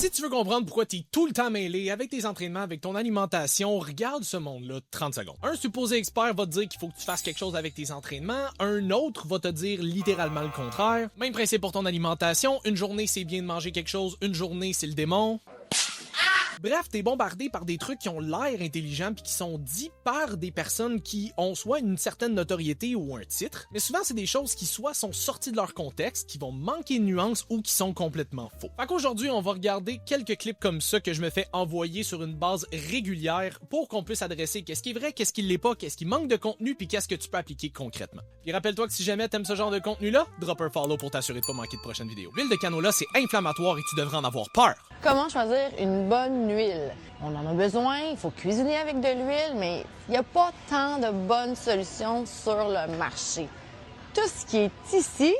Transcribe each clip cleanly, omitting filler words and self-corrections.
Si tu veux comprendre pourquoi tu es tout le temps mêlé avec tes entraînements, avec ton alimentation, regarde ce monde-là 30 secondes. Un supposé expert va te dire qu'il faut que tu fasses quelque chose avec tes entraînements, un autre va te dire littéralement le contraire. Même principe pour ton alimentation, une journée c'est bien de manger quelque chose, une journée c'est le démon. Bref, t'es bombardé par des trucs qui ont l'air intelligents puis qui sont dits par des personnes qui ont soit une certaine notoriété ou un titre, mais souvent c'est des choses qui soit sont sorties de leur contexte, qui vont manquer de nuances ou qui sont complètement faux. Fait qu'aujourd'hui, on va regarder quelques clips comme ça que je me fais envoyer sur une base régulière pour qu'on puisse adresser qu'est-ce qui est vrai, qu'est-ce qui l'est pas, qu'est-ce qui manque de contenu puis qu'est-ce que tu peux appliquer concrètement. Puis rappelle-toi que si jamais t'aimes ce genre de contenu-là, drop un follow pour t'assurer de pas manquer de prochaines vidéos. L'huile de canola, c'est inflammatoire et tu devrais en avoir peur. Comment choisir une bonne huile? On en a besoin, il faut cuisiner avec de l'huile, mais il n'y a pas tant de bonnes solutions sur le marché. Tout ce qui est ici,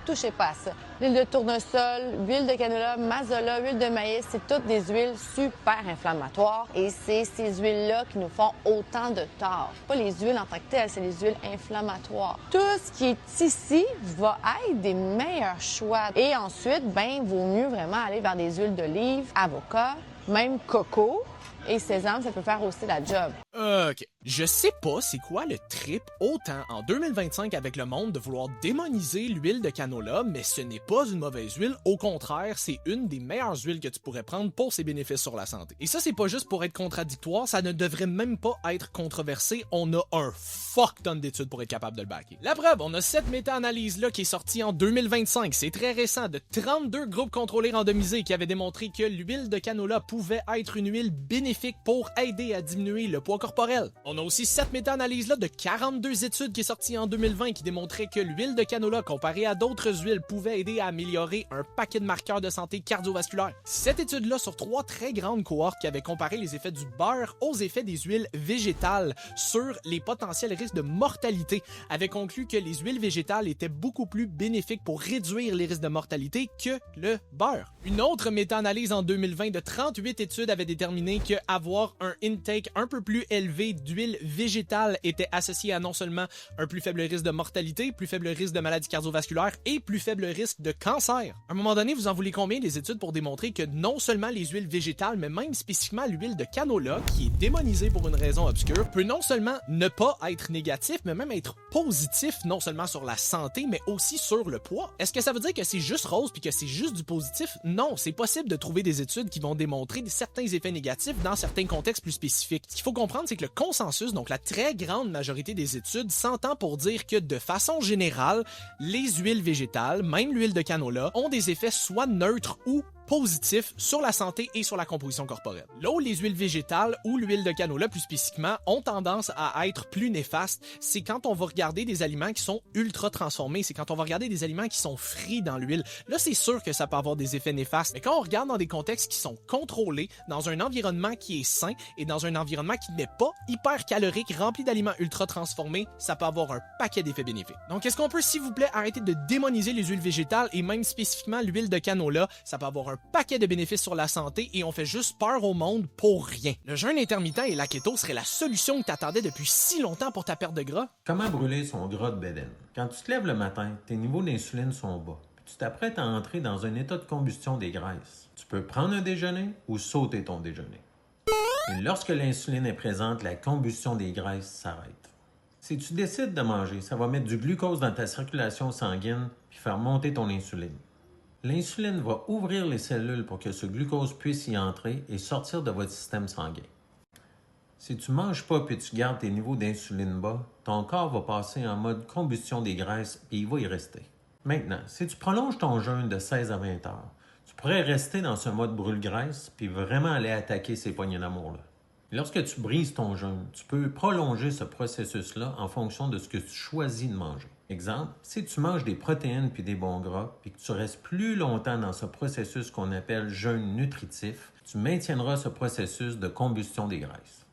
touchez pas à ça. L'huile de tournesol, huile de canola, mazola, huile de maïs, c'est toutes des huiles super inflammatoires et c'est ces huiles-là qui nous font autant de tort. Pas les huiles en tant que telles, c'est les huiles inflammatoires. Tout ce qui est ici va être des meilleurs choix. Et ensuite, vaut mieux vraiment aller vers des huiles d'olive, avocat, même coco. Et sésame, ça peut faire aussi la job. Ok. Je sais pas c'est quoi le trip autant en 2025 avec le monde de vouloir démoniser l'huile de canola, mais ce n'est pas une mauvaise huile. Au contraire, c'est une des meilleures huiles que tu pourrais prendre pour ses bénéfices sur la santé. Et ça, c'est pas juste pour être contradictoire, ça ne devrait même pas être controversé. On a un fuck ton d'études pour être capable de le backer. La preuve, on a cette méta-analyse-là qui est sortie en 2025. C'est très récent, de 32 groupes contrôlés randomisés qui avaient démontré que l'huile de canola pouvait être une huile bénéfique pour aider à diminuer le poids corporel. On a aussi cette méta-analyse-là de 42 études qui est sortie en 2020 qui démontraient que l'huile de canola comparée à d'autres huiles pouvait aider à améliorer un paquet de marqueurs de santé cardiovasculaire. Cette étude-là sur 3 très grandes cohortes qui avaient comparé les effets du beurre aux effets des huiles végétales sur les potentiels risques de mortalité avait conclu que les huiles végétales étaient beaucoup plus bénéfiques pour réduire les risques de mortalité que le beurre. Une autre méta-analyse en 2020 de 38 études avait déterminé que avoir un intake un peu plus élevé d'huile végétale était associé à non seulement un plus faible risque de mortalité, plus faible risque de maladies cardiovasculaires et plus faible risque de cancer. À un moment donné, vous en voulez combien des études pour démontrer que non seulement les huiles végétales, mais même spécifiquement l'huile de canola, qui est démonisée pour une raison obscure, peut non seulement ne pas être négatif, mais même être positif, non seulement sur la santé, mais aussi sur le poids. Est-ce que ça veut dire que c'est juste rose puis que c'est juste du positif? Non, c'est possible de trouver des études qui vont démontrer certains effets négatifs dans certains contextes plus spécifiques. Ce qu'il faut comprendre, c'est que le consensus, donc la très grande majorité des études, s'entend pour dire que de façon générale, les huiles végétales, même l'huile de canola, ont des effets soit neutres ou positifs sur la santé et sur la composition corporelle. Là où les huiles végétales ou l'huile de canola plus spécifiquement ont tendance à être plus néfastes, c'est quand on va regarder des aliments qui sont ultra transformés, c'est quand on va regarder des aliments qui sont frits dans l'huile. Là, c'est sûr que ça peut avoir des effets néfastes, mais quand on regarde dans des contextes qui sont contrôlés, dans un environnement qui est sain et dans un environnement qui n'est pas hyper calorique, rempli d'aliments ultra transformés, ça peut avoir un paquet d'effets bénéfiques. Donc, est-ce qu'on peut, s'il vous plaît, arrêter de démoniser les huiles végétales et même spécifiquement l'huile de canola? Ça peut avoir un paquet de bénéfices sur la santé et on fait juste peur au monde pour rien. Le jeûne intermittent et la keto serait la solution que t'attendais depuis si longtemps pour ta perte de gras? Comment brûler son gras de bédaine? Quand tu te lèves le matin, tes niveaux d'insuline sont bas. Puis tu t'apprêtes à entrer dans un état de combustion des graisses. Tu peux prendre un déjeuner ou sauter ton déjeuner. Et lorsque l'insuline est présente, la combustion des graisses s'arrête. Si tu décides de manger, ça va mettre du glucose dans ta circulation sanguine puis faire monter ton insuline. L'insuline va ouvrir les cellules pour que ce glucose puisse y entrer et sortir de votre système sanguin. Si tu ne manges pas et tu gardes tes niveaux d'insuline bas, ton corps va passer en mode combustion des graisses et il va y rester. Maintenant, si tu prolonges ton jeûne de 16 à 20 heures, tu pourrais rester dans ce mode brûle-graisse puis vraiment aller attaquer ces poignées d'amour-là. Lorsque tu brises ton jeûne, tu peux prolonger ce processus-là en fonction de ce que tu choisis de manger. Exemple, si tu manges des protéines puis des bons gras, puis que tu restes plus longtemps dans ce processus qu'on appelle jeûne nutritif, tu maintiendras ce processus de combustion des graisses.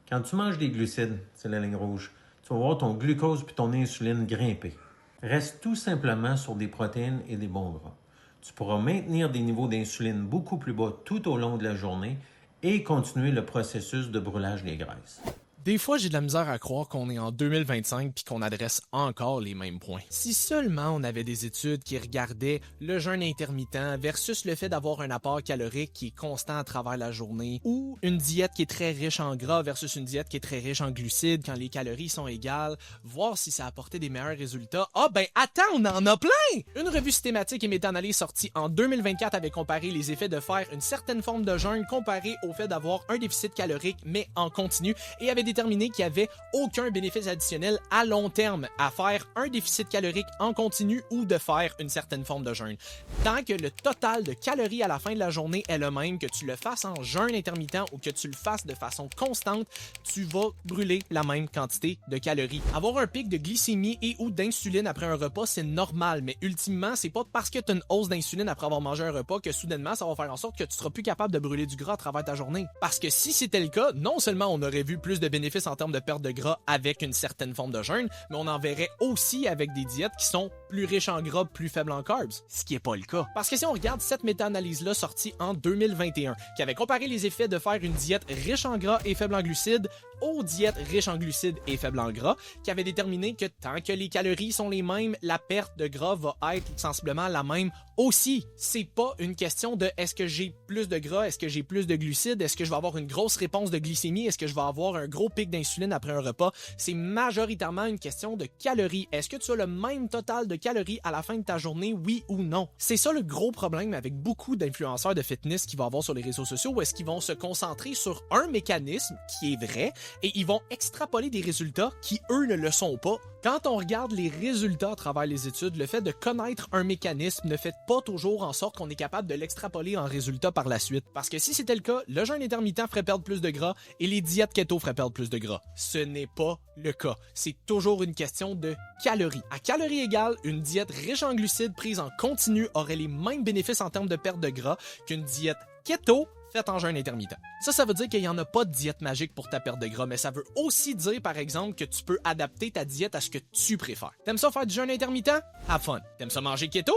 Quand tu manges des glucides, c'est la ligne rouge, tu vas voir ton glucose puis ton insuline grimper. Reste tout simplement sur des protéines et des bons gras. Tu pourras maintenir des niveaux d'insuline beaucoup plus bas tout au long de la journée et continuer le processus de brûlage des graisses. Des fois, j'ai de la misère à croire qu'on est en 2025 puis qu'on adresse encore les mêmes points. Si seulement on avait des études qui regardaient le jeûne intermittent versus le fait d'avoir un apport calorique qui est constant à travers la journée ou une diète qui est très riche en gras versus une diète qui est très riche en glucides quand les calories sont égales, voir si ça apportait des meilleurs résultats. Ah ben attends, on en a plein! Une revue systématique et méta-analyse sortie en 2024 avait comparé les effets de faire une certaine forme de jeûne comparé au fait d'avoir un déficit calorique mais en continu et avait déterminé qu'il n'y avait aucun bénéfice additionnel à long terme à faire un déficit calorique en continu ou de faire une certaine forme de jeûne. Tant que le total de calories à la fin de la journée est le même, que tu le fasses en jeûne intermittent ou que tu le fasses de façon constante, tu vas brûler la même quantité de calories. Avoir un pic de glycémie et ou d'insuline après un repas, c'est normal, mais ultimement, c'est pas parce que tu as une hausse d'insuline après avoir mangé un repas que soudainement, ça va faire en sorte que tu seras plus capable de brûler du gras à travers ta journée. Parce que si c'était le cas, non seulement on aurait vu plus de bénéfices en termes de perte de gras avec une certaine forme de jeûne, mais on en verrait aussi avec des diètes qui sont plus riches en gras, plus faibles en carbs, ce qui n'est pas le cas. Parce que si on regarde cette méta-analyse-là sortie en 2021, qui avait comparé les effets de faire une diète riche en gras et faible en glucides aux diètes riches en glucides et faibles en gras, qui avait déterminé que tant que les calories sont les mêmes, la perte de gras va être sensiblement la même aussi. C'est pas une question de est-ce que j'ai plus de gras, est-ce que j'ai plus de glucides, est-ce que je vais avoir une grosse réponse de glycémie, est-ce que je vais avoir un gros pic d'insuline après un repas. C'est majoritairement une question de calories. Est-ce que tu as le même total de calories à la fin de ta journée, oui ou non? C'est ça le gros problème avec beaucoup d'influenceurs de fitness qui vont avoir sur les réseaux sociaux, où est-ce qu'ils vont se concentrer sur un mécanisme qui est vrai et ils vont extrapoler des résultats qui, eux, ne le sont pas. Quand on regarde les résultats à travers les études, le fait de connaître un mécanisme ne fait pas toujours en sorte qu'on est capable de l'extrapoler en résultat par la suite. Parce que si c'était le cas, le jeûne intermittent ferait perdre plus de gras et les diètes keto feraient perdre plus de gras. Ce n'est pas le cas. C'est toujours une question de calories. À calories égales, une diète riche en glucides prise en continu aurait les mêmes bénéfices en termes de perte de gras qu'une diète keto faite en jeûne intermittent. Ça veut dire qu'il n'y en a pas de diète magique pour ta perte de gras, mais ça veut aussi dire, par exemple, que tu peux adapter ta diète à ce que tu préfères. T'aimes ça faire du jeûne intermittent? Have fun. T'aimes ça manger keto?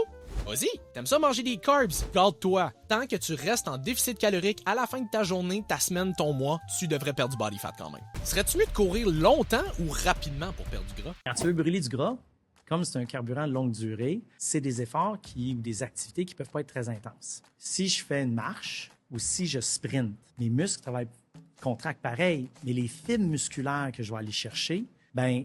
Vas-y. T'aimes ça manger des carbs? Garde-toi. Tant que tu restes en déficit calorique, à la fin de ta journée, ta semaine, ton mois, tu devrais perdre du body fat quand même. Serais-tu mieux de courir longtemps ou rapidement pour perdre du gras? Quand tu veux brûler du gras, comme c'est un carburant de longue durée, c'est des efforts ou des activités qui ne peuvent pas être très intenses. Si je fais une marche ou si je sprint, mes muscles contractent pareil, mais les fibres musculaires que je vais aller chercher,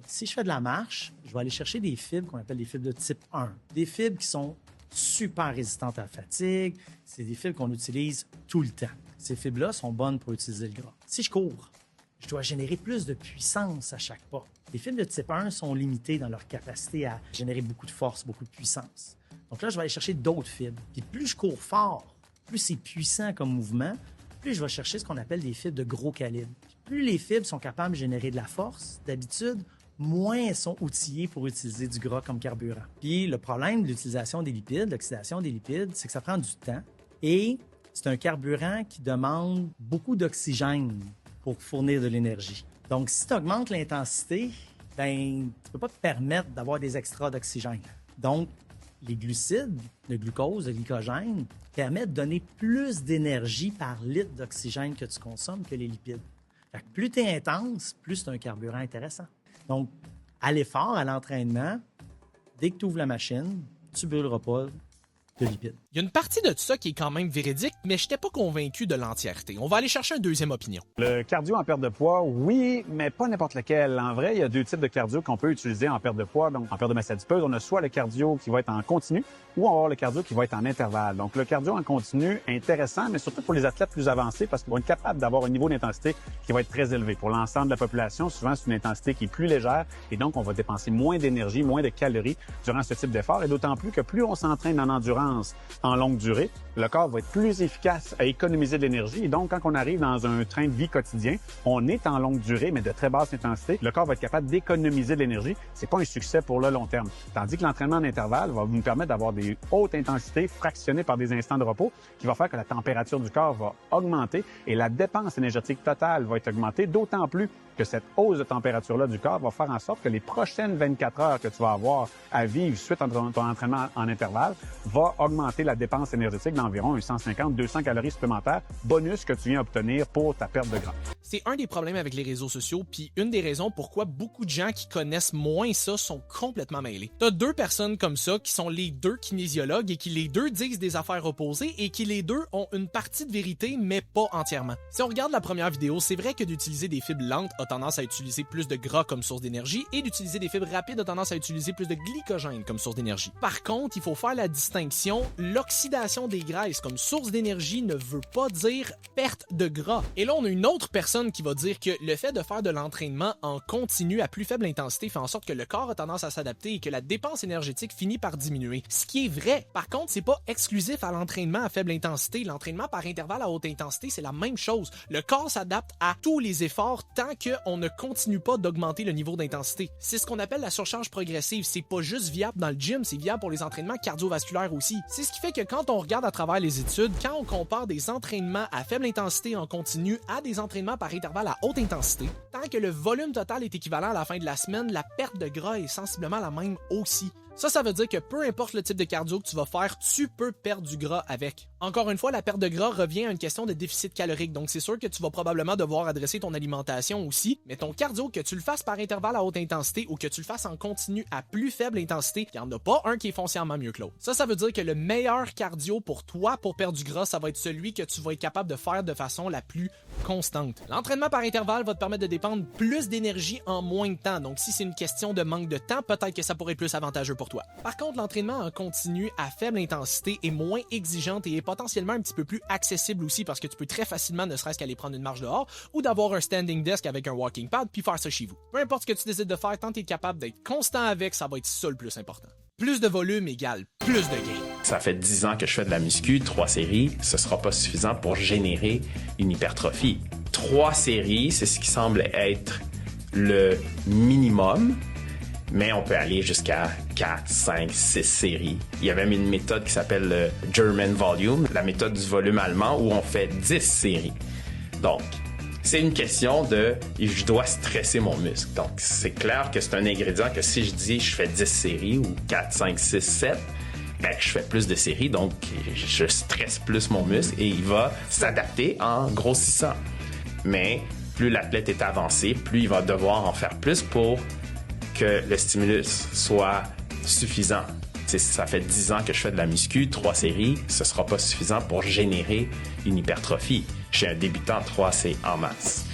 si je fais de la marche, je vais aller chercher des fibres qu'on appelle des fibres de type 1. Des fibres qui sont super résistantes à la fatigue. C'est des fibres qu'on utilise tout le temps. Ces fibres-là sont bonnes pour utiliser le gras. Si je cours, je dois générer plus de puissance à chaque pas. Les fibres de type 1 sont limitées dans leur capacité à générer beaucoup de force, beaucoup de puissance. Donc là, je vais aller chercher d'autres fibres. Puis plus je cours fort, plus c'est puissant comme mouvement, plus je vais chercher ce qu'on appelle des fibres de gros calibre. Puis plus les fibres sont capables de générer de la force, d'habitude, moins elles sont outillées pour utiliser du gras comme carburant. Puis le problème de l'utilisation des lipides, l'oxydation des lipides, c'est que ça prend du temps et c'est un carburant qui demande beaucoup d'oxygène pour fournir de l'énergie. Donc, si tu augmentes l'intensité, tu ne peux pas te permettre d'avoir des extras d'oxygène. Donc, les glucides, le glucose, le glycogène, permettent de donner plus d'énergie par litre d'oxygène que tu consommes que les lipides. Fait que plus tu es intense, plus c'est un carburant intéressant. Donc, à l'effort, à l'entraînement, dès que tu ouvres la machine, tu ne brûleras pas de lipides. Il y a une partie de tout ça qui est quand même véridique, mais je n'étais pas convaincu de l'entièreté. On va aller chercher une deuxième opinion. Le cardio en perte de poids, oui, mais pas n'importe lequel. En vrai, il y a deux types de cardio qu'on peut utiliser en perte de poids. Donc, en perte de masse adipeuse, on a soit le cardio qui va être en continu ou on va avoir le cardio qui va être en intervalle. Donc, le cardio en continu est intéressant, mais surtout pour les athlètes plus avancés parce qu'ils vont être capables d'avoir un niveau d'intensité qui va être très élevé. Pour l'ensemble de la population, souvent, c'est une intensité qui est plus légère et donc on va dépenser moins d'énergie, moins de calories durant ce type d'effort. Et d'autant plus que plus on s'entraîne en endurance en longue durée, le corps va être plus efficace à économiser de l'énergie. Et donc, quand on arrive dans un train de vie quotidien, on est en longue durée, mais de très basse intensité, le corps va être capable d'économiser de l'énergie. C'est pas un succès pour le long terme. Tandis que l'entraînement en intervalle va nous permettre d'avoir des hautes intensités fractionnées par des instants de repos qui va faire que la température du corps va augmenter et la dépense énergétique totale va être augmentée, d'autant plus que cette hausse de température-là du corps va faire en sorte que les prochaines 24 heures que tu vas avoir à vivre suite à ton entraînement en intervalle va va augmenter la dépense énergétique d'environ 150-200 calories supplémentaires, bonus que tu viens obtenir pour ta perte de gras. C'est un des problèmes avec les réseaux sociaux, puis une des raisons pourquoi beaucoup de gens qui connaissent moins ça sont complètement mêlés. T'as deux personnes comme ça qui sont les deux kinésiologues et qui les deux disent des affaires opposées et qui les deux ont une partie de vérité, mais pas entièrement. Si on regarde la première vidéo, c'est vrai que d'utiliser des fibres lentes a tendance à utiliser plus de gras comme source d'énergie et d'utiliser des fibres rapides a tendance à utiliser plus de glycogène comme source d'énergie. Par contre, il faut faire la distinction, l'oxydation des graisses comme source d'énergie ne veut pas dire perte de gras. Et là, on a une autre personne qui va dire que le fait de faire de l'entraînement en continu à plus faible intensité fait en sorte que le corps a tendance à s'adapter et que la dépense énergétique finit par diminuer. Ce qui est vrai. Par contre, c'est pas exclusif à l'entraînement à faible intensité. L'entraînement par intervalle à haute intensité, c'est la même chose. Le corps s'adapte à tous les efforts tant qu'on ne continue pas d'augmenter le niveau d'intensité. C'est ce qu'on appelle la surcharge progressive. C'est pas juste viable dans le gym, c'est viable pour les entraînements cardiovasculaires aussi. C'est ce qui fait que quand on regarde à travers les études, quand on compare des entraînements à faible intensité en continu à des entraînements par intervalle à haute intensité, tant que le volume total est équivalent à la fin de la semaine, la perte de gras est sensiblement la même aussi. Ça veut dire que peu importe le type de cardio que tu vas faire, tu peux perdre du gras avec. Encore une fois, la perte de gras revient à une question de déficit calorique, donc c'est sûr que tu vas probablement devoir adresser ton alimentation aussi, mais ton cardio, que tu le fasses par intervalle à haute intensité ou que tu le fasses en continu à plus faible intensité, il n'y en a pas un qui est foncièrement mieux que l'autre. Ça veut dire que le meilleur cardio pour toi pour perdre du gras, ça va être celui que tu vas être capable de faire de façon la plus constante. L'entraînement par intervalle va te permettre de dépendre plus d'énergie en moins de temps, donc si c'est une question de manque de temps, peut-être que ça pourrait être plus avantageux pour toi. Par contre, l'entraînement en continu à faible intensité est moins exigeante et est potentiellement un petit peu plus accessible aussi parce que tu peux très facilement ne serait-ce qu'aller prendre une marche dehors ou d'avoir un standing desk avec un walking pad puis faire ça chez vous. Peu importe ce que tu décides de faire, tant que tu es capable d'être constant avec, ça va être ça le plus important. Plus de volume égale plus de gains. Ça fait 10 ans que je fais de la muscu, 3 séries, ce sera pas suffisant pour générer une hypertrophie. 3 séries, c'est ce qui semble être le minimum. Mais on peut aller jusqu'à 4, 5, 6 séries. Il y a même une méthode qui s'appelle le German Volume, la méthode du volume allemand, où on fait 10 séries. Donc, c'est une question de « je dois stresser mon muscle ». Donc, c'est clair que c'est un ingrédient que si je dis je fais 10 séries ou 4, 5, 6, 7, ben, je fais plus de séries, donc je stresse plus mon muscle et il va s'adapter en grossissant. Mais plus l'athlète est avancé, plus il va devoir en faire plus pour que le stimulus soit suffisant. Ça fait 10 ans que je fais de la muscu, 3 séries, ce sera pas suffisant pour générer une hypertrophie. Chez un débutant, 3, c'est en masse.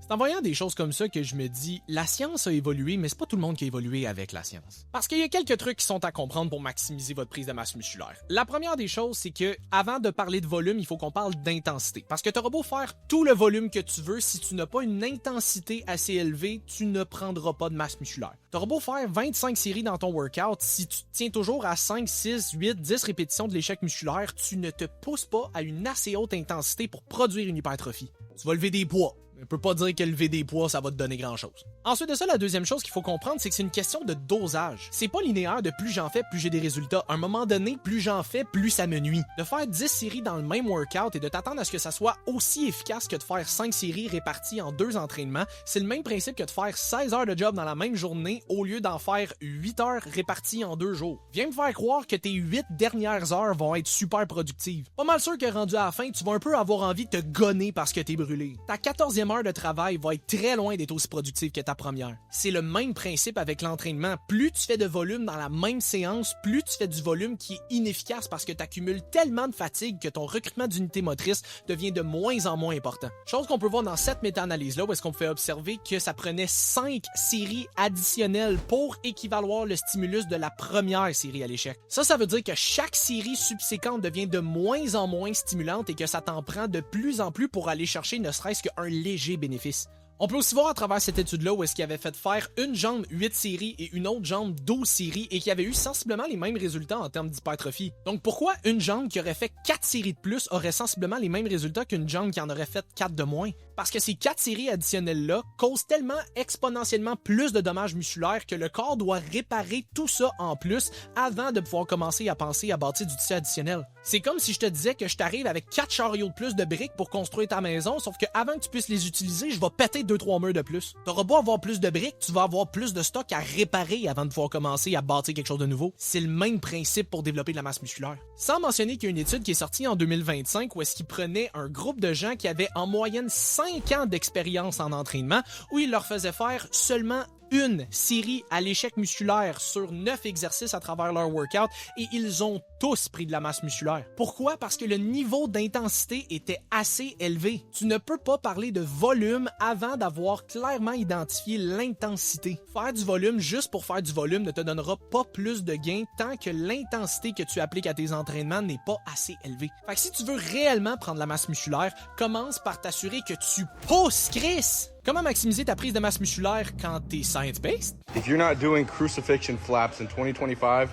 C'est en voyant des choses comme ça que je me dis, la science a évolué, mais c'est pas tout le monde qui a évolué avec la science. Parce qu'il y a quelques trucs qui sont à comprendre pour maximiser votre prise de masse musculaire. La première des choses, c'est que avant de parler de volume, il faut qu'on parle d'intensité. Parce que t'auras beau faire tout le volume que tu veux, si tu n'as pas une intensité assez élevée, tu ne prendras pas de masse musculaire. T'auras beau faire 25 séries dans ton workout, si tu te tiens toujours à 5, 6, 8, 10 répétitions de l'échec musculaire, tu ne te pousses pas à une assez haute intensité pour produire une hypertrophie. Tu vas lever des poids. On peut pas dire que lever des poids, ça va te donner grand-chose. Ensuite de ça, la deuxième chose qu'il faut comprendre, c'est que c'est une question de dosage. C'est pas linéaire de plus j'en fais, plus j'ai des résultats. À un moment donné, plus j'en fais, plus ça me nuit. De faire 10 séries dans le même workout et de t'attendre à ce que ça soit aussi efficace que de faire 5 séries réparties en 2 entraînements, c'est le même principe que de faire 16 heures de job dans la même journée au lieu d'en faire 8 heures réparties en 2 jours. Viens me faire croire que tes 8 dernières heures vont être super productives. Pas mal sûr que rendu à la fin, tu vas un peu avoir envie de te gonner parce que t'es brûlé. Ta 14e heure de travail va être très loin d'être aussi productive que ta première. C'est le même principe avec l'entraînement. Plus tu fais de volume dans la même séance, plus tu fais du volume qui est inefficace parce que tu accumules tellement de fatigue que ton recrutement d'unités motrices devient de moins en moins important. Chose qu'on peut voir dans cette méta-analyse-là où est-ce qu'on fait observer que ça prenait 5 séries additionnelles pour équivaloir le stimulus de la première série à l'échec. Ça veut dire que chaque série subséquente devient de moins en moins stimulante et que ça t'en prend de plus en plus pour aller chercher ne serait-ce qu'un léger bénéfice. On peut aussi voir à travers cette étude-là où est-ce qu'il avait fait faire une jambe 8 séries et une autre jambe 12 séries et qui avait eu sensiblement les mêmes résultats en termes d'hypertrophie. Donc pourquoi une jambe qui aurait fait 4 séries de plus aurait sensiblement les mêmes résultats qu'une jambe qui en aurait fait 4 de moins? Parce que ces 4 séries additionnelles-là causent tellement exponentiellement plus de dommages musculaires que le corps doit réparer tout ça en plus avant de pouvoir commencer à penser à bâtir du tissu additionnel. C'est comme si je te disais que je t'arrive avec 4 chariots de plus de briques pour construire ta maison, sauf que avant que tu puisses les utiliser, je vais péter 2-3 murs de plus. T'auras beau avoir plus de briques, tu vas avoir plus de stock à réparer avant de pouvoir commencer à bâtir quelque chose de nouveau. C'est le même principe pour développer de la masse musculaire. Sans mentionner qu'il y a une étude qui est sortie en 2025 où est-ce qu'il prenait un groupe de gens qui avaient en moyenne 5 ans d'expérience en entraînement où il leur faisait faire seulement une série à l'échec musculaire sur 9 exercices à travers leur workout et ils ont tous pris de la masse musculaire. Pourquoi? Parce que le niveau d'intensité était assez élevé. Tu ne peux pas parler de volume avant d'avoir clairement identifié l'intensité. Faire du volume juste pour faire du volume ne te donnera pas plus de gains tant que l'intensité que tu appliques à tes entraînements n'est pas assez élevée. Fait que si tu veux réellement prendre la masse musculaire, commence par t'assurer que tu pousses, Chris! Comment maximiser ta prise de masse musculaire quand t'es science-based? If you're not doing crucifixion flaps in 2025,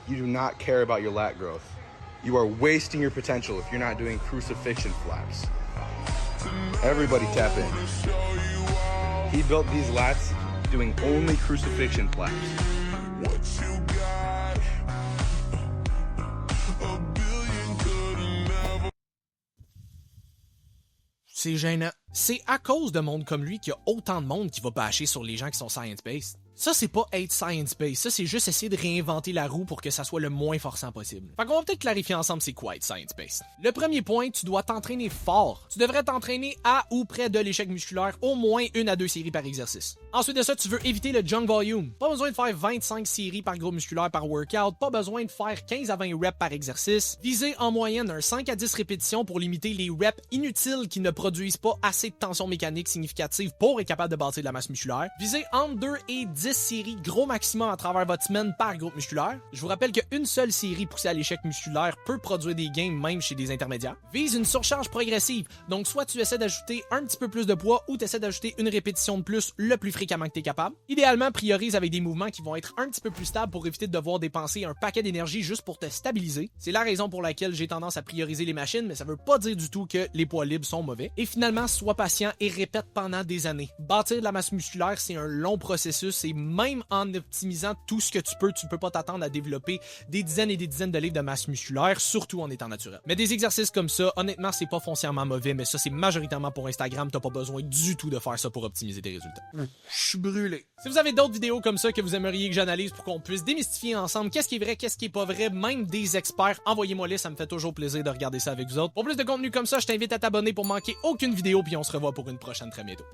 you do not care about your lat growth. You are wasting your potential if you're not doing crucifixion flaps. Everybody tap in. He built these lats doing only crucifixion flaps. C'est gênant. C'est à cause de monde comme lui qu'il y a autant de monde qui va bâcher sur les gens qui sont science-based. Ça, c'est pas être science-based. Ça, c'est juste essayer de réinventer la roue pour que ça soit le moins forçant possible. Fait qu'on va peut-être clarifier ensemble c'est quoi être science-based. Le premier point, tu dois t'entraîner fort. Tu devrais t'entraîner à ou près de l'échec musculaire au moins 1 à 2 séries par exercice. Ensuite de ça, tu veux éviter le junk volume. Pas besoin de faire 25 séries par groupe musculaire par workout. Pas besoin de faire 15 à 20 reps par exercice. Viser en moyenne un 5 à 10 répétitions pour limiter les reps inutiles qui ne produisent pas assez de tension mécanique significative pour être capable de bâtir de la masse musculaire. Viser entre 2 et 10 séries gros maximum à travers votre semaine par groupe musculaire. Je vous rappelle qu'une seule série poussée à l'échec musculaire peut produire des gains même chez des intermédiaires. Vise une surcharge progressive. Donc soit tu essaies d'ajouter un petit peu plus de poids ou tu essaies d'ajouter une répétition de plus le plus fréquemment que tu es capable. Idéalement, priorise avec des mouvements qui vont être un petit peu plus stables pour éviter de devoir dépenser un paquet d'énergie juste pour te stabiliser. C'est la raison pour laquelle j'ai tendance à prioriser les machines, mais ça veut pas dire du tout que les poids libres sont mauvais. Et finalement, sois patient et répète pendant des années. Bâtir de la masse musculaire, c'est un long processus et même en optimisant tout ce que tu peux pas t'attendre à développer des dizaines et des dizaines de livres de masse musculaire, surtout en étant naturel. Mais des exercices comme ça, honnêtement, c'est pas foncièrement mauvais, mais ça, c'est majoritairement pour Instagram. T'as pas besoin du tout de faire ça pour optimiser tes résultats. Je suis brûlé. Si vous avez d'autres vidéos comme ça que vous aimeriez que j'analyse pour qu'on puisse démystifier ensemble qu'est-ce qui est vrai, qu'est-ce qui est pas vrai, même des experts, envoyez-moi-les, ça me fait toujours plaisir de regarder ça avec vous autres. Pour plus de contenu comme ça, je t'invite à t'abonner pour manquer aucune vidéo, puis on se revoit pour une prochaine très bientôt.